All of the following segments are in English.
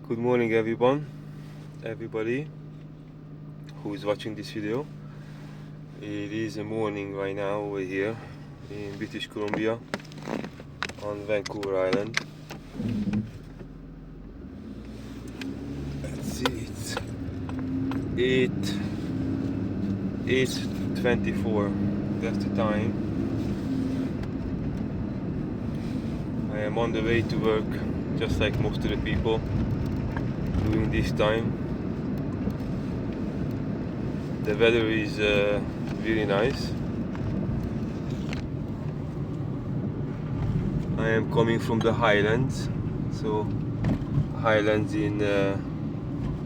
Good morning everybody who is watching this video. It is a morning right now over here in British Columbia on Vancouver Island. Let's see, it's 8:24. That's the time. I am on the way to work, just like most of the people during this time. The weather is really nice. I am coming from the Highlands, so Highlands in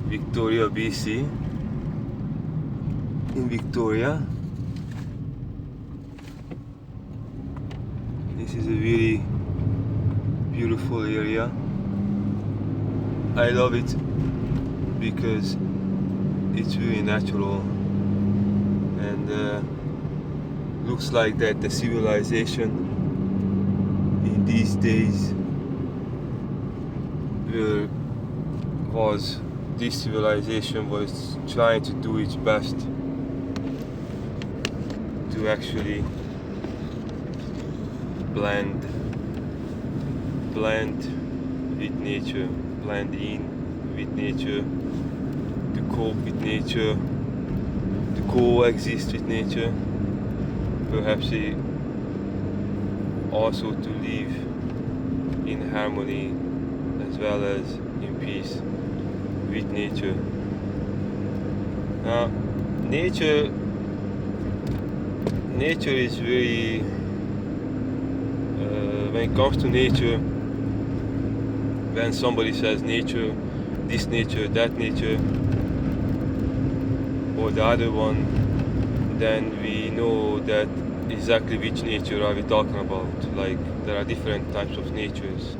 Victoria, BC. In Victoria, this is a really beautiful area. I love it because it's really natural and looks like that the civilization in these days this civilization was trying to do its best to actually blend with nature, blend in with nature, to cope with nature, to coexist with nature, perhaps also to live in harmony as well as in peace with nature. Now, nature is very, when it comes to nature, when somebody says nature, this nature, that nature, or the other one, then we know that exactly which nature are we talking about. Like, there are different types of natures.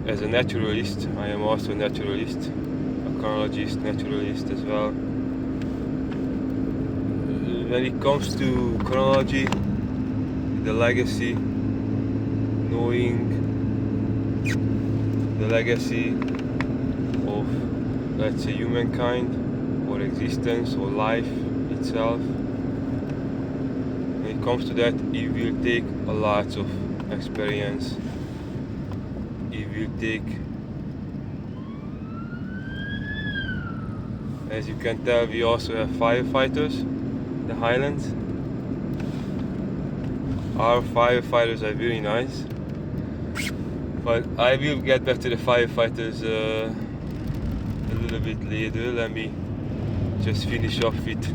As a naturalist, I am also a naturalist, a chronologist, naturalist as well. When it comes to chronology, the legacy, knowing the legacy of, let's say, humankind or existence or life itself, when it comes to that, it will take a lot of experience. It will take, as you can tell, we also have firefighters in the Highlands. Our firefighters are really nice, but I will get back to the firefighters a little bit later. Let me just finish off with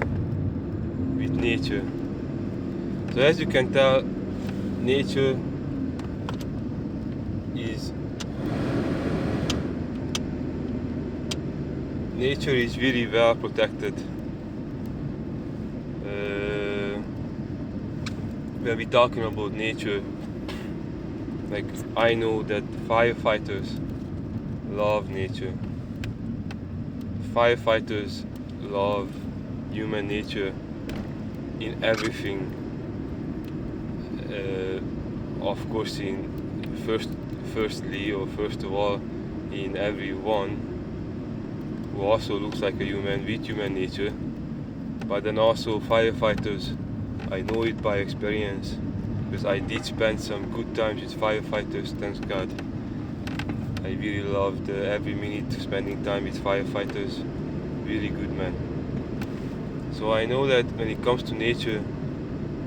nature. So as you can tell, nature is really well protected. When we're talking about nature, like, I know that firefighters love nature. Firefighters love human nature in everything. Of course, first of all, in everyone who also looks like a human with human nature. But then also firefighters, I know it by experience, because I did spend some good times with firefighters, thanks God. I really loved every minute spending time with firefighters, really good men. So I know that when it comes to nature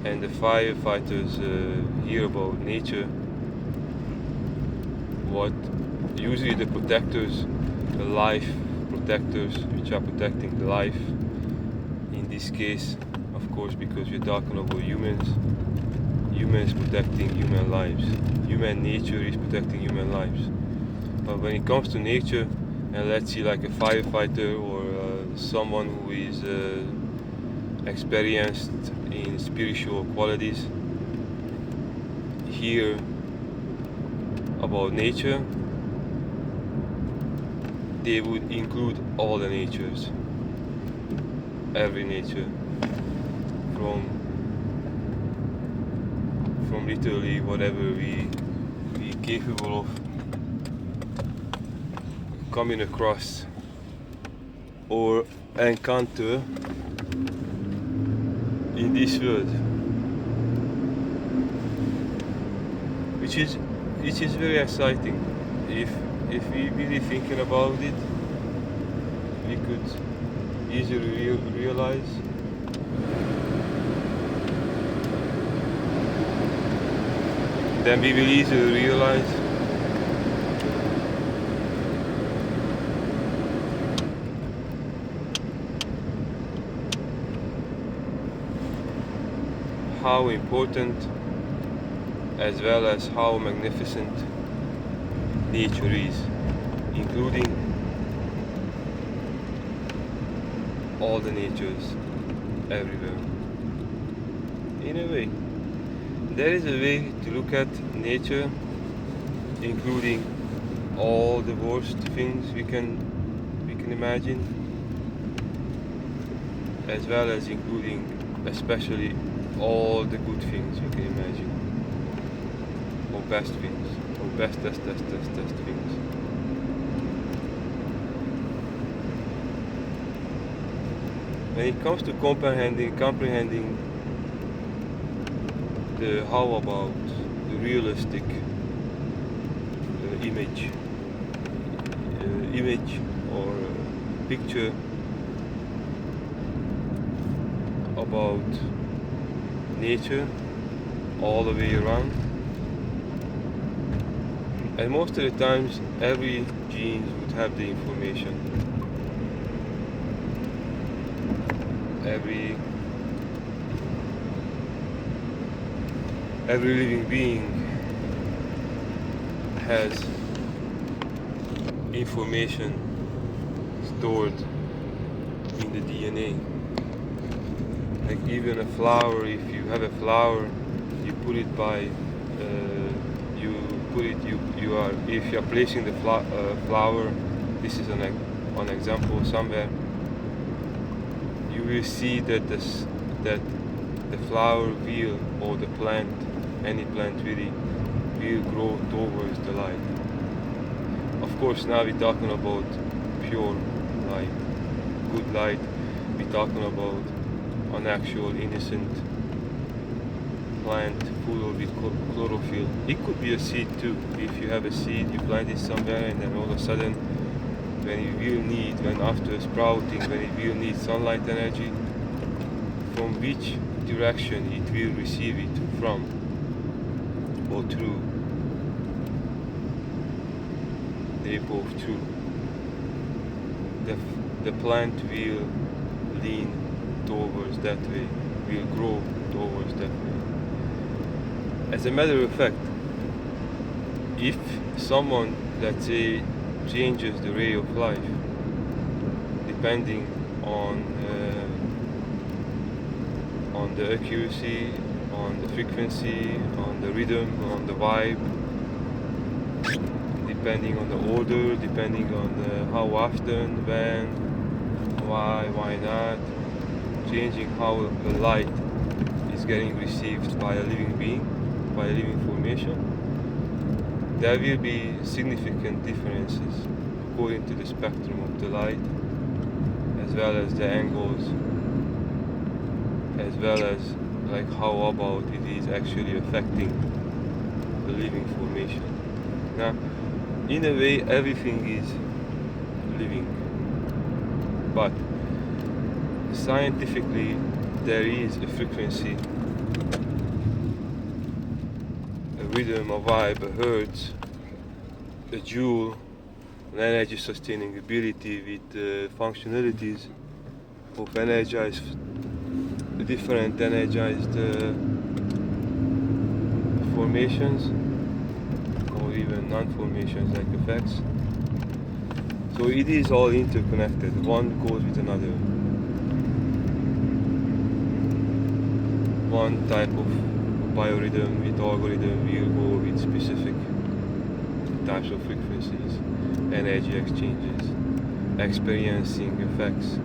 and the firefighters hear about nature, what usually the protectors, the life protectors, which are protecting the life, in this case, of course, because we're talking about humans protecting human lives. Human nature is protecting human lives. But when it comes to nature, and let's see, like a firefighter or someone who is experienced in spiritual qualities, hear about nature, they would include all the natures, every nature, from literally whatever we capable of coming across or encounter in this world, which is very exciting. If we really thinking about it, we could easily realize then we will easily realize how important as well as how magnificent nature is, including all the natures everywhere. In a way, there is a way to look at nature, including all the worst things we can imagine, as well as including especially all the good things you can imagine, or best things, or best things. When it comes to comprehending the how about the realistic image or picture about nature all the way around, and most of the times every gene would have the information. Every living being has information stored in the DNA. Like even a flower, if you have a flower, you put it by, if you are placing the flower, this is an example somewhere, you will see that the flower will, or the plant, any plant really, will grow towards the light. Of course, now we're talking about pure light, good light. We're talking about an actual innocent plant full of chlorophyll. It could be a seed too. If you have a seed, you plant it somewhere, and then all of a sudden, when after sprouting, when it will need sunlight energy, from which direction it will receive it from or through. They both true. The plant will lean towards that way, will grow towards that way. As a matter of fact, if someone, let's say, changes the ray of life, depending on the accuracy, on the frequency, on the rhythm, on the vibe, depending on the order, depending on how often, when, why not, changing how the light is getting received by a living being, by a living formation, there will be significant differences according to the spectrum of the light, as well as the angles, as well as like how about it is actually affecting the living formation. Now, in a way, everything is living, but scientifically there is a frequency, a rhythm, a vibe, a hertz, a joule, an energy sustaining ability with functionalities of different energized formations, or even non-formations like effects. So it is all interconnected, one goes with another. One type of biorhythm with algorithm will go with specific types of frequencies, energy exchanges, experiencing effects,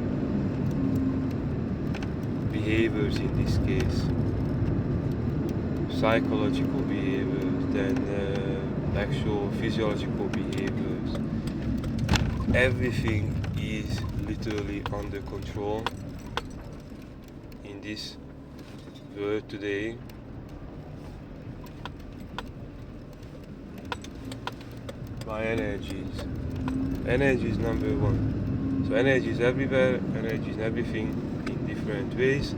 behaviors in this case, psychological behaviors, then actual physiological behaviors, everything is literally under control in this world today. By energies. Energy is number one. So energy is everywhere, energy is everything in different ways.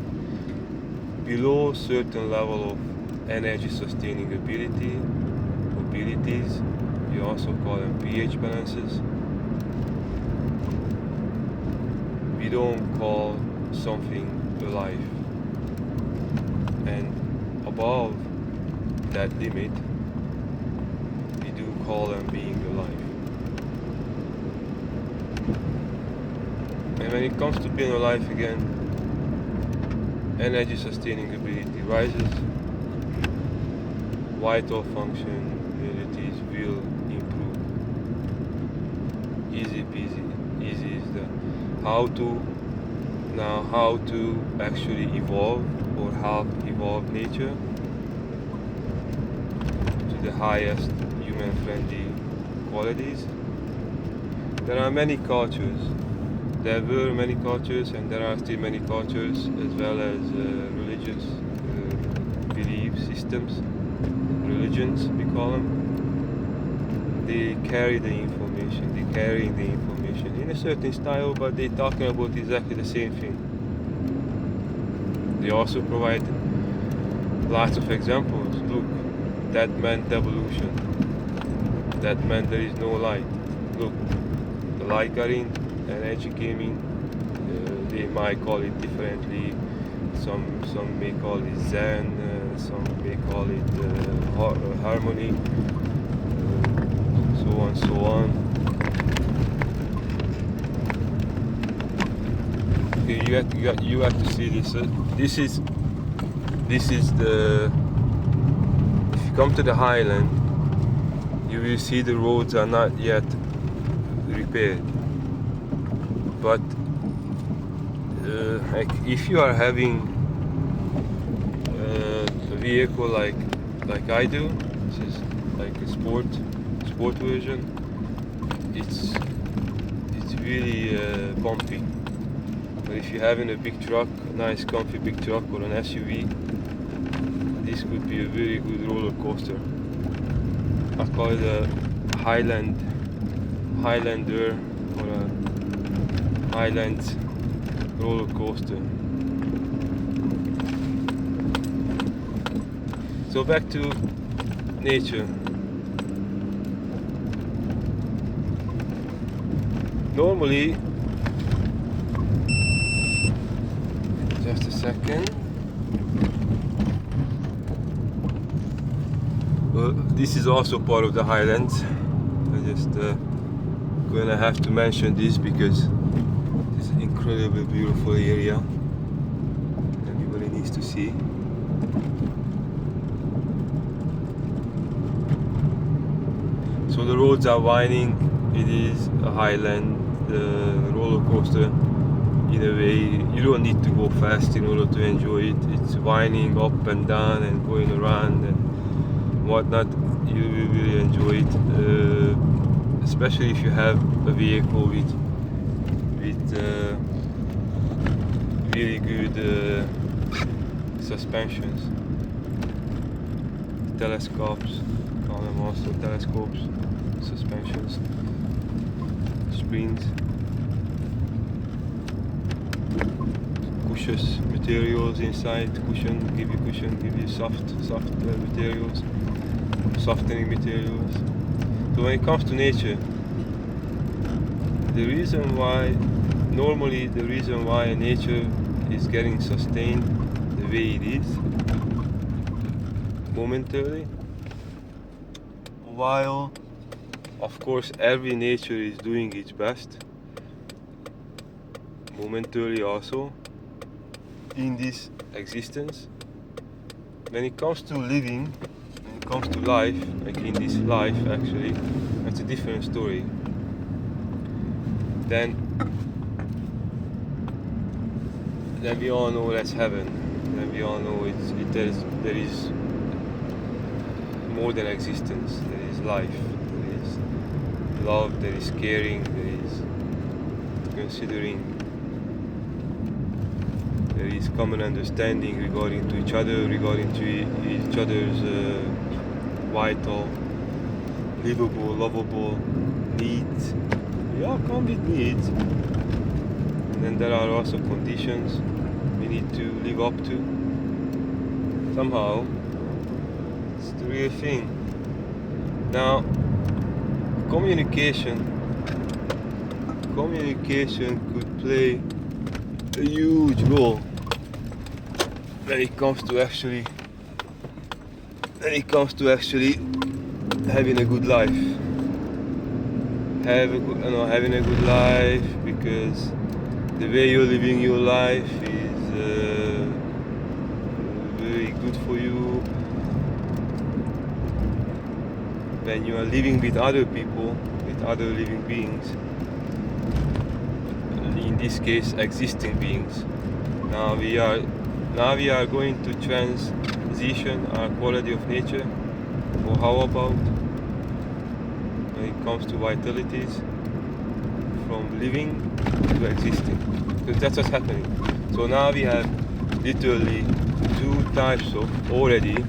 Below certain level of energy sustaining abilities, we also call them pH balances. We don't call something alive. And above that limit, we do call them being alive. And when it comes to being alive again, energy sustaining ability rises, vital function abilities will improve. Easy peasy. Easy is the how to actually evolve or help evolve nature to the highest human friendly qualities. There are many cultures. There were many cultures and there are still many cultures, as well as religious belief systems, religions we call them. They carry the information, they carry the information in a certain style, but they're talking about exactly the same thing. They also provide lots of examples. Look, that meant evolution. That meant there is no light. Look, the light got in, energy came in. They might call it differently. Some may call it Zen. Some may call it harmony. So on, so on. Okay, you have to see this. This is the. If you come to the highland, you will see the roads are not yet repaired. But like if you are having a vehicle like I do, this is like a sport version. It's really bumpy. But if you're having a big truck, a nice comfy big truck or an SUV, this could be a very good roller coaster. I call it a Highlander or a Highland roller coaster. So back to nature. Normally, just a second. Well, this is also part of the Highlands. I just gonna have to mention this because it's an incredibly beautiful area. Everybody needs to see. So the roads are winding. It is a highland roller coaster. In a way, you don't need to go fast in order to enjoy it. It's winding up and down and going around and whatnot. You will really enjoy it, especially if you have a vehicle with really good suspensions, telescopes, call them also telescopes, suspensions, springs, cushions, materials inside, give you soft materials, softening materials. So when it comes to nature, the reason why nature is getting sustained the way it is momentarily, while of course every nature is doing its best momentarily also in this existence, when it comes to living, when it comes to life, like in this life actually, that's a different story. Then we all know that's heaven. Then we all know there is more than existence. There is life. love, there is caring, there is considering, there is common understanding regarding to each other, regarding to each other's vital, livable, lovable needs. We all come with needs, and then there are also conditions we need to live up to. Somehow, it's the real thing. Now, communication could play a huge role when it comes to actually having a good life. Having a good life, because the way you're living your life is very good for you. When you are living with other people, with other living beings, in this case existing beings. Now we are going to transition our quality of nature, or how about when it comes to vitalities, from living to existing, because that's what's happening. So now we have literally two types of already.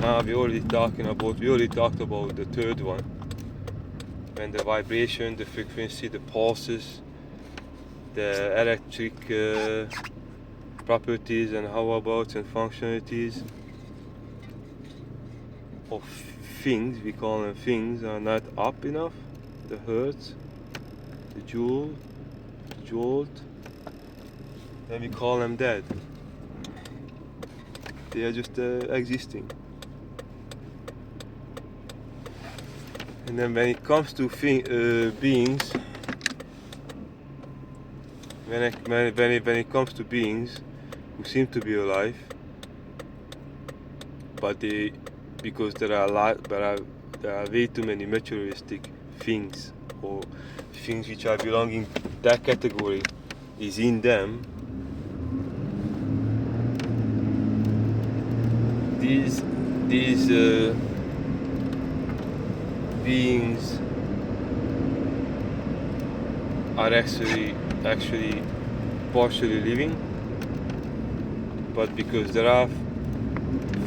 Now we already talked about the third one, when the vibration, the frequency, the pulses, the electric properties and how abouts and functionalities of things, we call them things, are not up enough. The hertz, the joule, the jolt, then we call them dead. They are just existing. And then when it comes to beings, when it comes to beings who seem to be alive, but because there are way too many materialistic things, or things which are belonging that category is in them. These beings are actually partially living, but because there are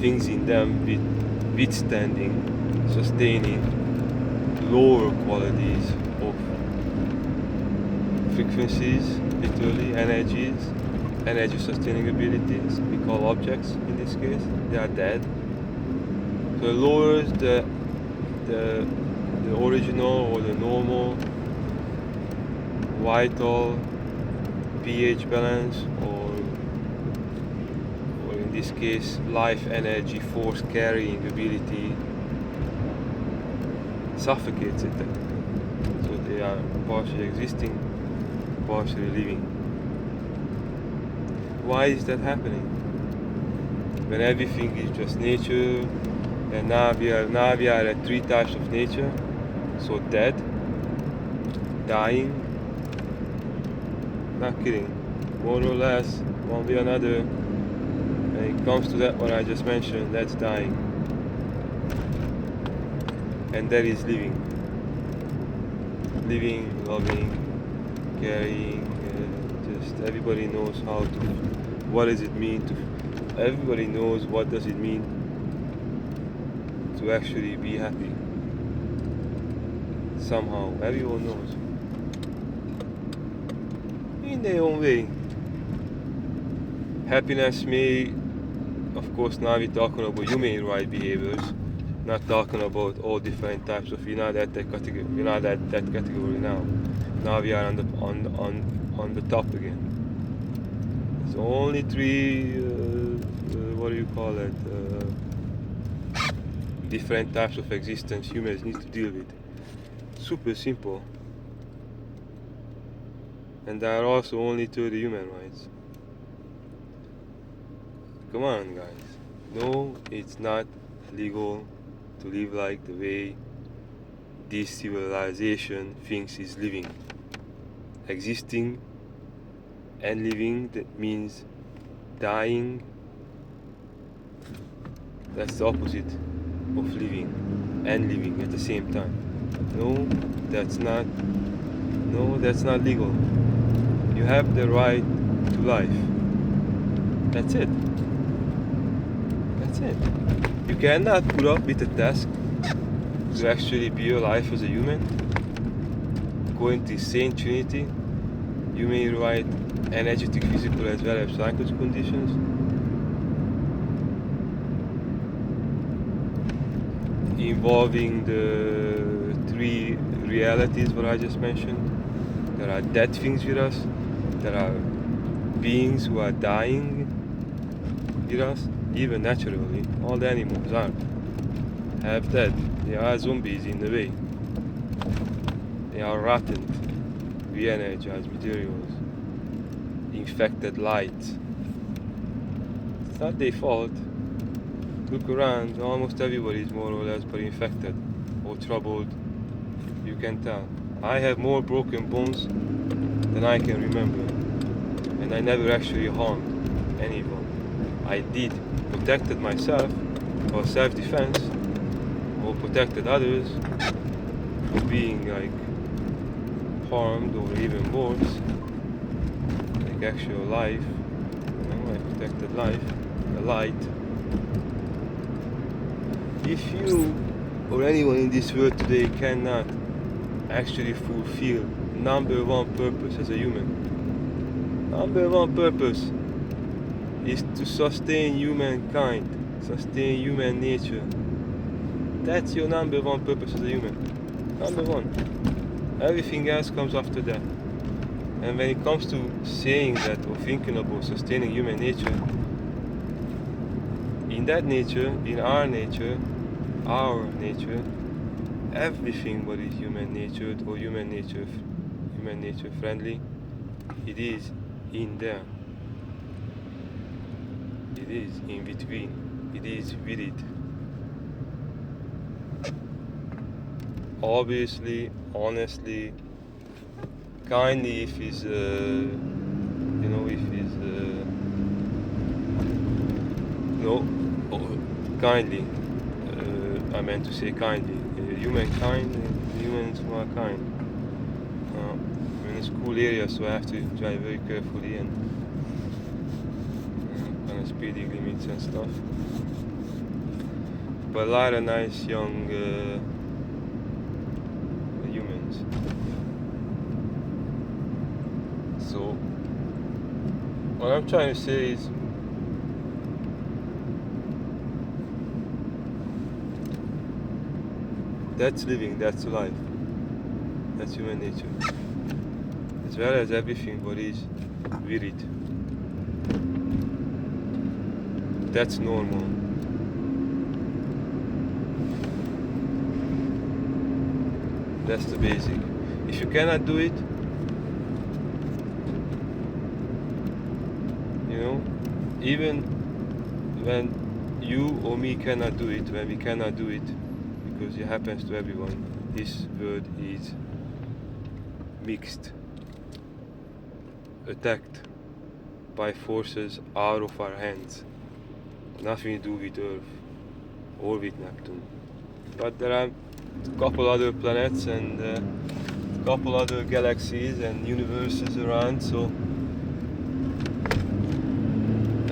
things in them withstanding, sustaining lower qualities of frequencies, literally energy sustaining abilities, we call objects in this case, they are dead. So it lowers the original or the normal vital pH balance, or in this case life energy force carrying ability, suffocates it. So they are partially existing, partially living. Why is that happening? When everything is just nature, and now we are at three types of nature. So dead, dying, not kidding, more or less, one way or another. When it comes to that one I just mentioned, that's dying. And that is living, loving, caring. Just everybody knows what does it mean everybody knows what does it mean to actually be happy. Somehow, everyone knows, in their own way. Happiness may, of course, now we're talking about human right behaviors, not talking about all different types of, we're not at that category, we're not at that category now. Now we are on the top again. There's only three, what do you call it, different types of existence humans need to deal with. Super simple. And there are also only 30 human rights. Come on, guys. No, it's not legal to live like the way this civilization thinks is living. Existing and living, that means dying. That's the opposite of living and living at the same time. No, that's not legal. You have the right to life. That's it. That's it. You cannot put up with the task to actually be alive as a human, going to sane trinity, human right, energetic, physical as well as psychic conditions. Involving the three realities what I just mentioned. There are dead things with us, there are beings who are dying with us, even naturally. All the animals have that. They are zombies in a way. They are rotten, re-energized materials, infected light. It's not their fault. Look around, almost everybody is more or less but infected or troubled. You can tell. I have more broken bones than I can remember, and I never actually harmed anyone. I did protected myself for self-defense, or protected others from being like harmed or even worse, like actual life. You know, I protected life, the light. If you or anyone in this world today cannot actually fulfill number one purpose as a human, number one purpose is to sustain humankind, sustain human nature. That's your number one purpose as a human. Number one. Everything else comes after that. And when it comes to saying that or thinking about sustaining human nature, in that nature, in our nature, everything what is human natured or human nature friendly, it is in there. It is in between. It is with it. Obviously, honestly, kindly, if it's kindly. I meant to say kindly. Humankind, humans who are kind. I'm in a school area, so I have to drive very carefully and kind of speeding limits and stuff. But a lot of nice young humans. So what I'm trying to say is, that's living, that's life, that's human nature, as well as everything what is with it. That's normal. That's the basic. If you cannot do it, even when you or me cannot do it, when we cannot do it, because it happens to everyone, this world is mixed, attacked by forces out of our hands. Nothing to do with Earth or with Neptune. But there are a couple other planets and a couple other galaxies and universes around, so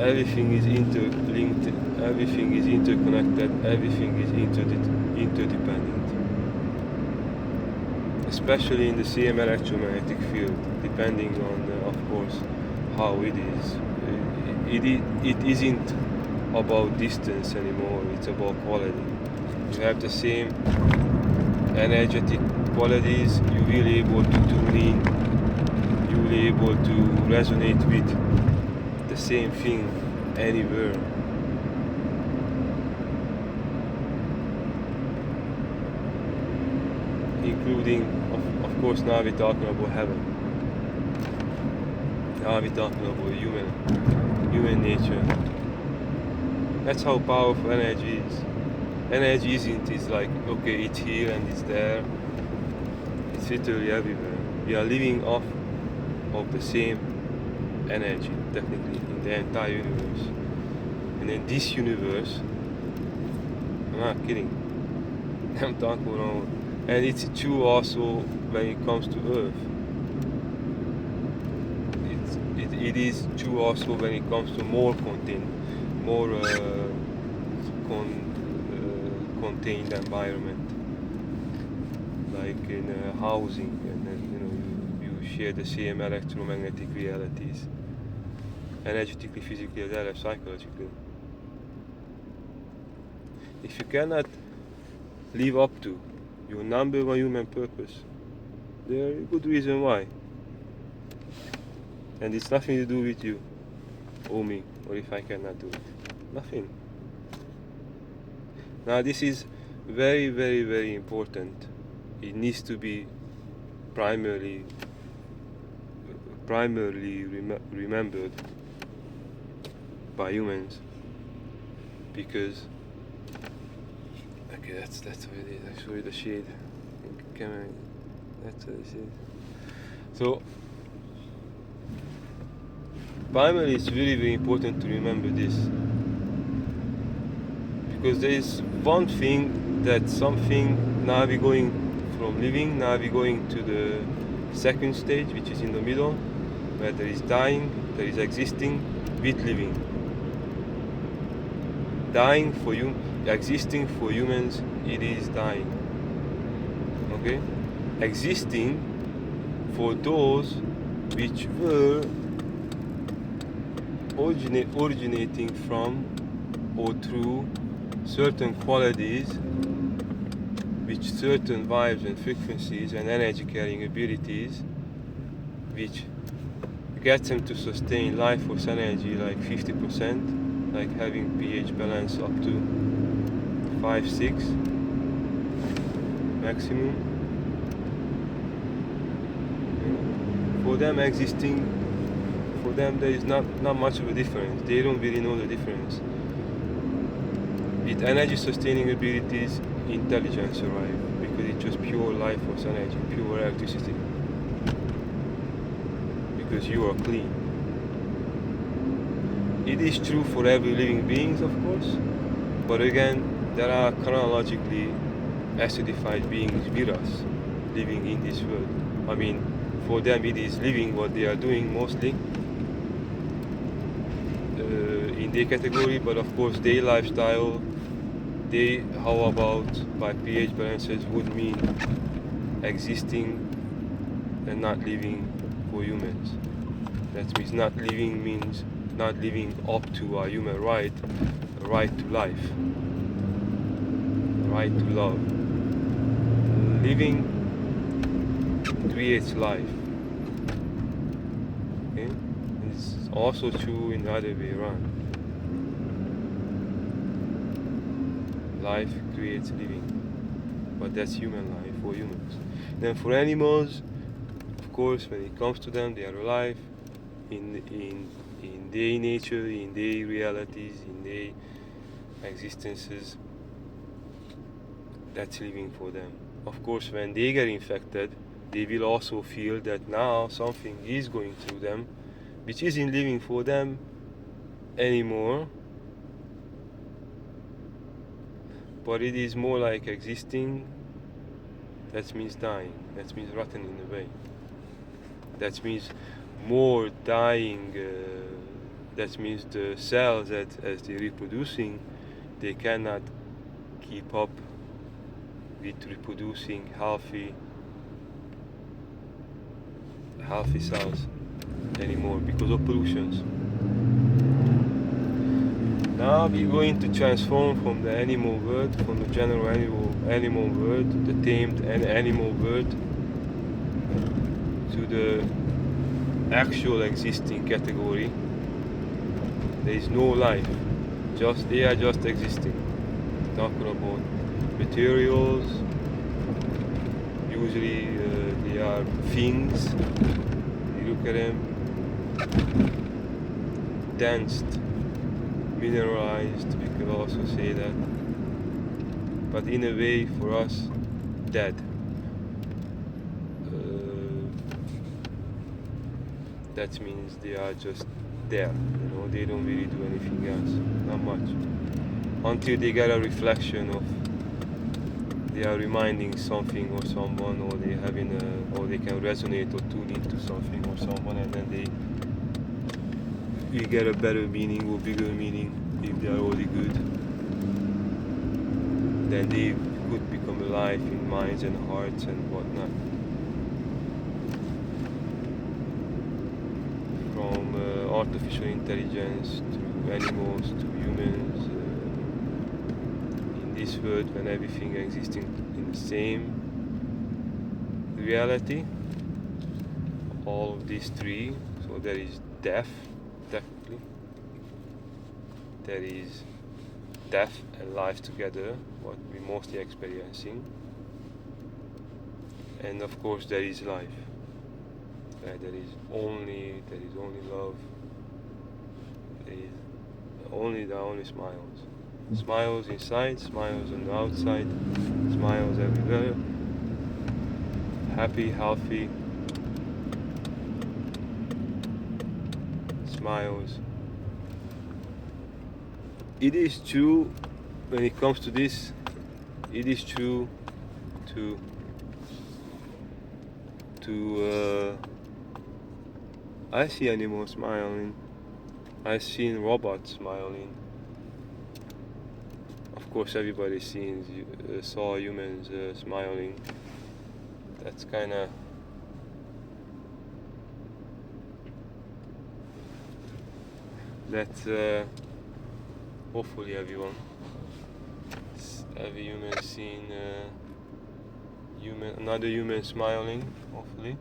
everything is interlinked, everything is interconnected, everything is interdependent. Especially in the same electromagnetic field, depending on, of course, how it is. It isn't about distance anymore, it's about quality. You have the same energetic qualities, you're really able to tune in, you're really able to resonate with the same thing anywhere. Including, of course, now we're talking about heaven. Now we're talking about human nature. That's how powerful energy is. Energy isn't, it's like, okay, it's here and it's there. It's literally everywhere. We are living off of the same energy, technically, in the entire universe. And in this universe, I'm not kidding. I'm talking about And it's true also when it comes to Earth. It is true also when it comes to more contained environment, like in housing, and then you share the same electromagnetic realities, energetically, physically, as well as psychologically. If you cannot live up to your number one human purpose, there is a good reason why. And it's nothing to do with you, or me, or if I cannot do it. Nothing. Now this is very, very, very important. It needs to be primarily remembered by humans, because okay, that's what it is. I show you the shade. Camera. That's what it is. So primarily, it's really, very important to remember this, because there is one thing, that something, now we're going from living, now we're going to the second stage, which is in the middle, where there is dying, there is existing with living. Dying for you, existing for humans, it is dying. Okay? Existing for those which were originating from or through certain qualities, with certain vibes and frequencies and energy carrying abilities, which gets them to sustain life force energy like 50%, like having pH balance up to 5-6 maximum. For them existing, for them there is not much of a difference. They don't really know the difference. With energy sustaining abilities, intelligence arrives, because it's just pure life force energy, pure electricity. Because you are clean. It is true for every living beings, of course, but again, there are chronologically acidified beings with us, living in this world. I mean, for them it is living what they are doing mostly in their category, but of course their lifestyle, how about by pH balances would mean existing and not living for humans. That means not living means not living up to our human right to life, right to love. Living creates life. Okay? And it's also true in the other way around. Life creates living, but that's human life for humans. Then for animals, of course, when it comes to them, they are alive in their nature, in their realities, in their existences. That's living for them. Of course, when they get infected, they will also feel that now something is going through them, which isn't living for them anymore, but it is more like existing. That means dying. That means rotting away. That means more dying. That means the cells that, as they're reproducing, they cannot keep up with reproducing healthy cells anymore because of pollutions. Now we're going to transform from the animal world, from the general animal world, the tamed animal world, to the actual existing category. There is no life, they are just existing. Talking about materials, usually they are things. You look at them, dense, mineralized, we could also say that, but in a way for us, dead. That means they are just there, they don't really do anything else, not much, until they get a reflection of they are reminding something or someone, or they having or they can resonate or tune into something or someone, and then you get a better meaning or bigger meaning if they are already good. Then they could become alive in minds and hearts and whatnot. From artificial intelligence to animals to humans, in this world when everything existing in the same reality, all of these three. So there is death, technically. There is death and life together, what we're mostly experiencing. And of course there is life. There is only love. There is only smiles. Smiles inside, smiles on the outside, smiles everywhere. Happy, healthy smiles. It is true when it comes to this. It is true to I see animals smiling. I've seen robots smiling. Of course, everybody saw humans smiling. That's kind of hopefully every human seen another human smiling. Hopefully.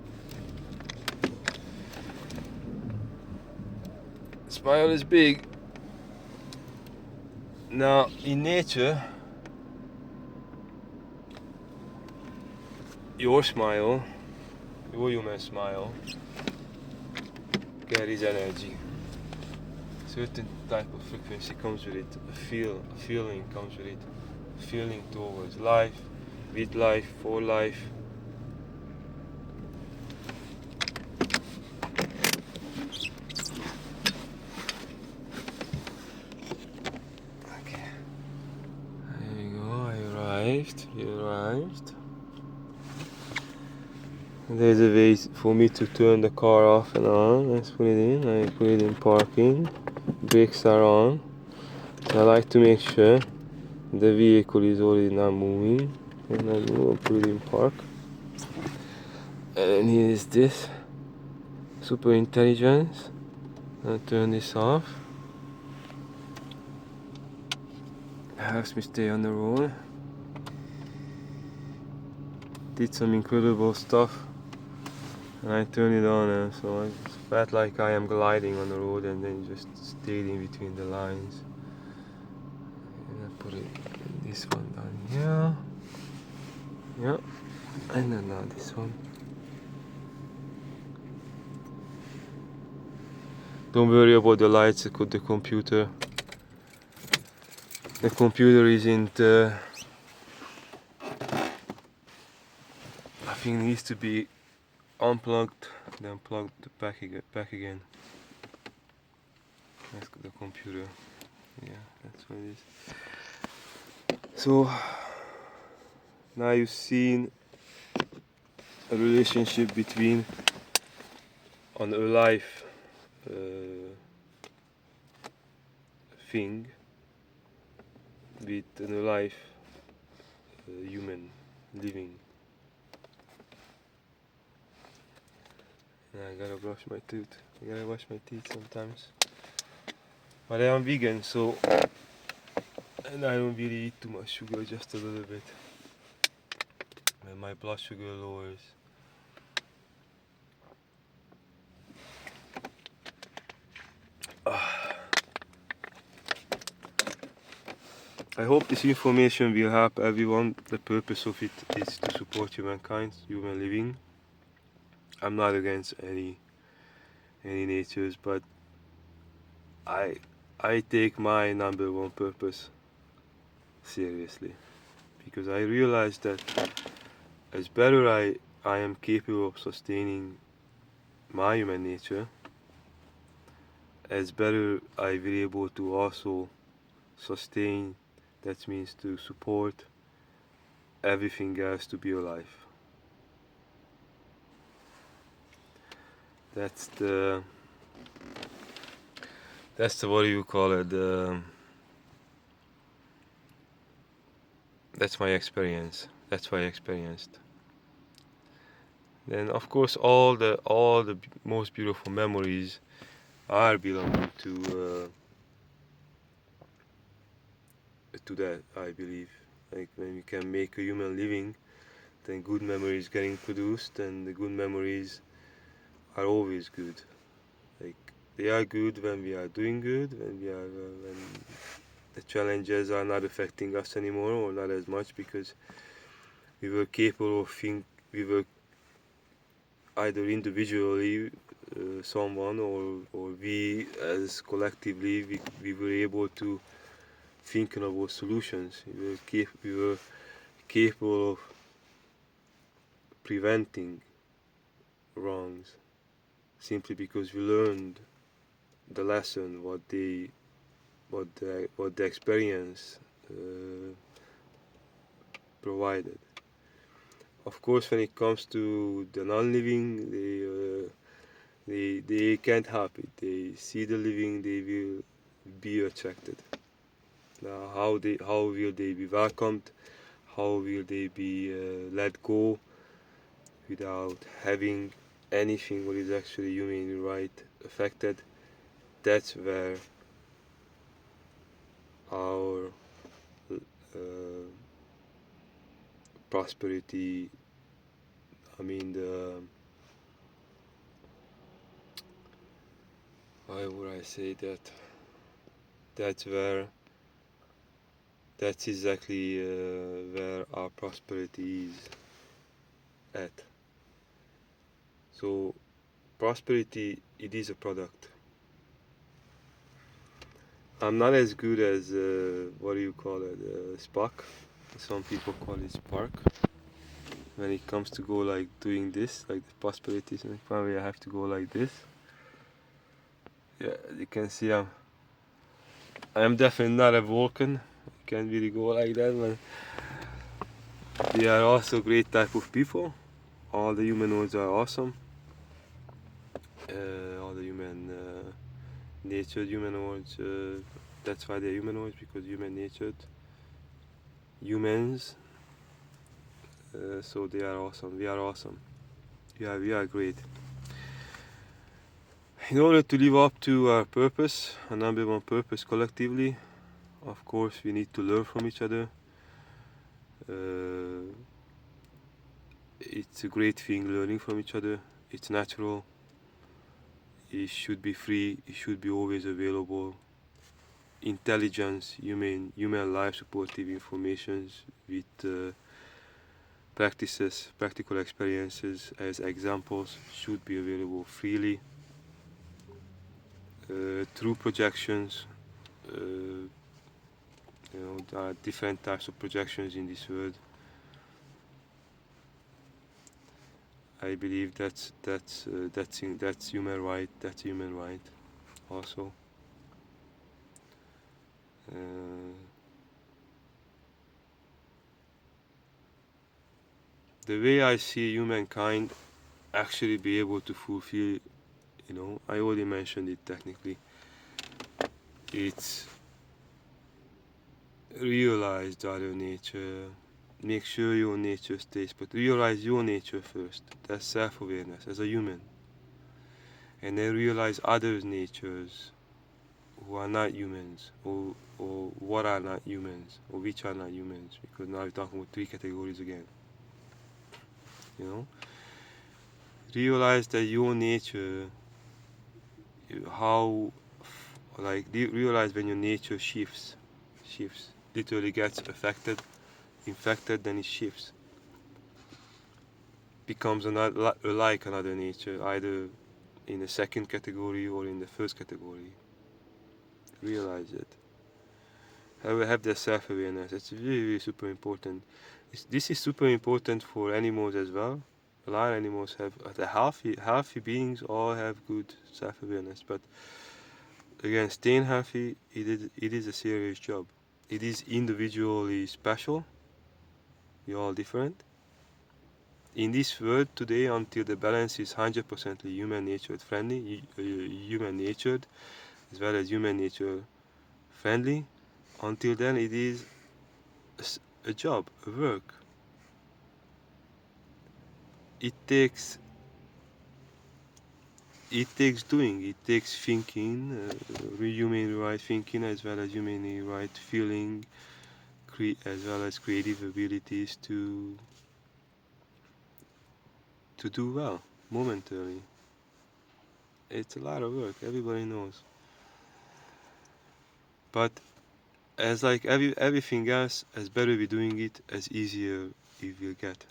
Smile is big. Now, in nature, your human smile, carries energy. Certain type of frequency comes with it. A feeling comes with it. A feeling towards life, with life, for life. You arrived. There's a way for me to turn the car off and on. Let's put it in. I put it in parking. Brakes are on. I like to make sure the vehicle is already not moving. And I will put it in park. And then here is this. Super intelligence. I'll turn this off. Helps me stay on the road. Did some incredible stuff. And I turned it on, and so I felt like I am gliding on the road, and then just stayed in between the lines. And I put this one down here. Yeah, and then now this one. Don't worry about the lights. The computer. The computer isn't. I think it needs to be unplugged, then plugged back again. That's the computer. Yeah, that's what it is. So now you've seen a relationship between an alive thing with an alive human living. And I gotta brush my teeth. I gotta wash my teeth sometimes. But I am vegan, so and I don't really eat too much sugar, just a little bit. And my blood sugar lowers. I hope this information will help everyone. The purpose of it is to support humankind, human living. I'm not against any natures, but I take my number one purpose seriously, because I realize that as better I am capable of sustaining my human nature, as better I will be able to also sustain, that means to support everything else to be alive. That's the what do you call it? That's my experience. That's what I experienced. Then of course all the most beautiful memories are belonging to that, I believe. Like when you can make a human living, then good memories getting produced, and the good memories are always good. Like they are good when we are doing good, when the challenges are not affecting us anymore or not as much, because we were capable of we were either individually someone, or we as collectively we were able to thinking about solutions. We were capable of preventing wrongs simply because we learned the lesson, what the experience provided. Of course, when it comes to the non-living, they can't help it. They see the living, they will be attracted. Now, how will they be welcomed? How will they be let go without having anything what is actually human right affected? That's where our uh, prosperity, I mean how would I say that? That's where that's exactly where our prosperity is at. So prosperity, it is a product. I'm not as good as what do you call it, Spock. Some people call it Spark. When it comes to go like doing this, like the possibilities, and probably I have to go like this. Yeah, you can see I'm definitely not a Vulcan. I can't really go like that, but they are also great type of people. All the humanoids are awesome. All the natured humanoids. That's why they're humanoids, because human natured humans. So they are awesome. We are awesome. Yeah, we are great. In order to live up to our purpose, our number one purpose collectively, of course, we need to learn from each other. It's a great thing learning from each other. It's natural. It should be free. It should be always available. Intelligence, human life supportive informations with practical experiences as examples should be available freely. Through projections, there are different types of projections in this world. I believe that's human right. That's human right, also. The way I see humankind actually be able to fulfill, I already mentioned it technically. It's realize the other nature, make sure your nature stays, but realize your nature first. That's self-awareness as a human. And then realize others' natures who are not humans, or what are not humans, or which are not humans, because now we're talking about three categories again. Realize that your nature, realize when your nature shifts, literally gets affected, infected, then it shifts, becomes like another nature, either in the second category or in the first category. Realize it. Have that self-awareness. It's really, really super important. This is super important for animals as well. A lot of animals have, the healthy beings all have good self-awareness, but again, staying healthy, it is a serious job. It is individually special. we're all different. In this world today, until the balance is 100% human nature friendly, human natured as well as human nature friendly, until then it is a job, a work. It takes doing, it takes thinking, human right thinking as well as human right feeling, as well as creative abilities to do well momentarily. It's a lot of work, everybody knows. But as like everything else, as better we're doing it, as easier it will get.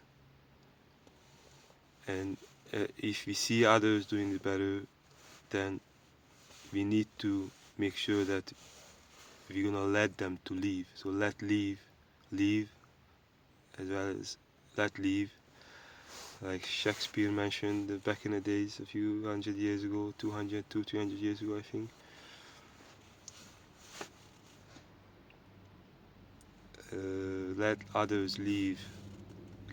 And if we see others doing it better, then we need to make sure that we're gonna let them to leave. So let leave, as well as let leave. Like Shakespeare mentioned back in the days, a few hundred years ago, 300 years ago, I think. Let others leave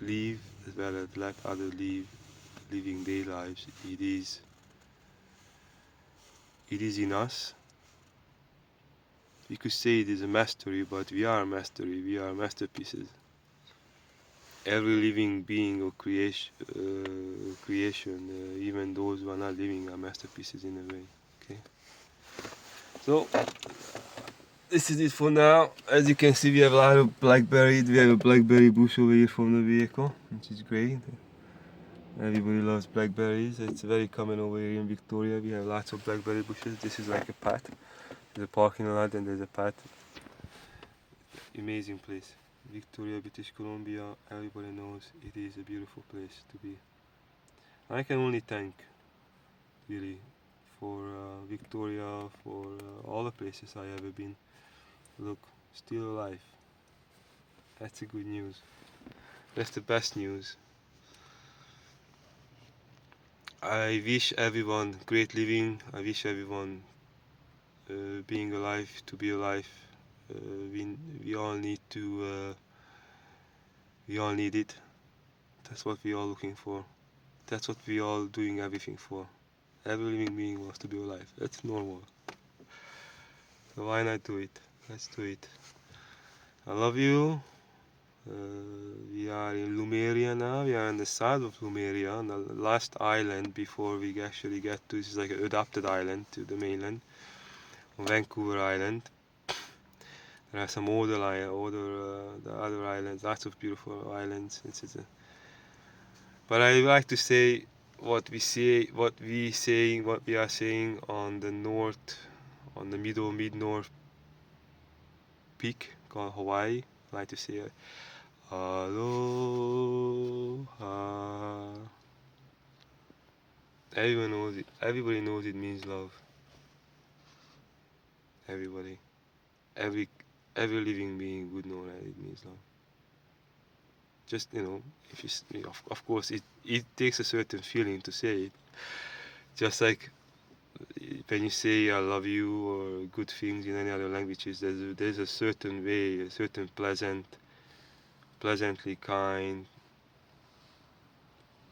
as well as let others living their lives. It is in us. We could say it is a mastery, but we are mastery. We are masterpieces. Every living being or creation, even those who are not living, are masterpieces in a way. Okay. So this is it for now. As you can see, we have a lot of blackberry. We have a blackberry bush over here from the vehicle, which is great. Everybody loves blackberries. It's very common over here in Victoria. We have lots of blackberry bushes. This is like a path. There's a parking lot and there's a path. Amazing place. Victoria, British Columbia. Everybody knows it is a beautiful place to be. I can only thank, really, for Victoria, for all the places I ever been. Look, still alive. That's the good news. That's the best news. I wish everyone great living. I wish everyone being alive to be alive. We all need to. We all need it. That's what we all looking for. That's what we all doing everything for. Every living being wants to be alive. That's normal. So why not do it? Let's do it. I love you. We are in Lumeria now. We are on the side of Lumeria, on the last island before we actually get to. This is like an adopted island to the mainland, Vancouver Island. There are some the other islands, lots of beautiful islands. But I like to say what we are saying on the north, on the mid-north peak called Hawaii. I like to say aloha. Everyone knows it. Everybody knows it means love. Everybody. Every living being would know that it means love. Just, if of course it takes a certain feeling to say it. Just like when you say I love you or good things in any other languages, there's a certain way, a certain pleasantly kind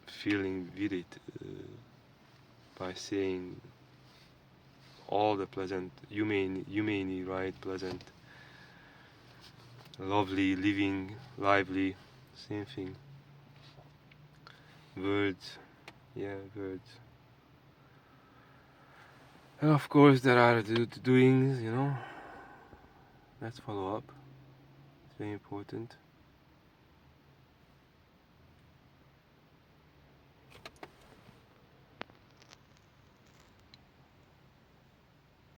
feeling with it, by saying all the pleasant, humane, right, pleasant, lovely, living, lively, same thing. Words, yeah, words. And of course there are the doings, let's follow up. It's very important.